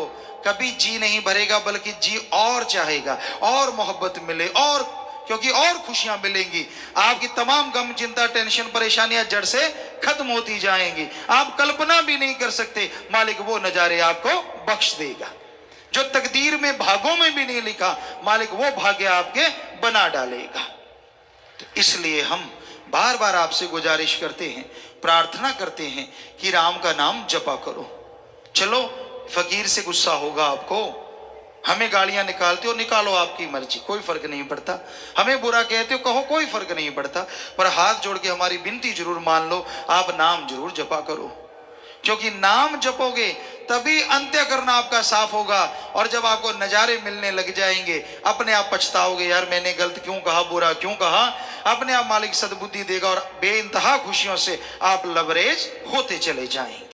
कभी जी नहीं भरेगा, बल्कि जी और चाहेगा, और मोहब्बत मिले, और क्योंकि और खुशियां मिलेंगी, आपकी तमाम गम, चिंता, टेंशन, परेशानियां जड़ से खत्म होती जाएंगी। आप कल्पना भी नहीं कर सकते, मालिक वो नजारे आपको बख्श देगा जो तकदीर में, भागों में भी नहीं लिखा, मालिक वो भाग्य आपके बना डालेगा। तो इसलिए हम बार बार आपसे गुजारिश करते हैं, प्रार्थना करते हैं कि राम का नाम जपा करो। चलो फकीर से गुस्सा होगा आपको, हमें गालियां निकालते हो, निकालो, आपकी मर्जी, कोई फर्क नहीं पड़ता। हमें बुरा कहते हो, कहो, कोई फर्क नहीं पड़ता, पर हाथ जोड़ के हमारी विनती जरूर मान लो, आप नाम जरूर जपा करो, क्योंकि नाम जपोगे तभी अंत्य करना आपका साफ होगा। और जब आपको नजारे मिलने लग जाएंगे, अपने आप पछताओगे, यार मैंने गलत क्यों कहा, बुरा क्यों कहा। अपने आप मालिक सद्बुद्धि देगा और बेइंतहा खुशियों से आप लबरेज होते चले जाएंगे।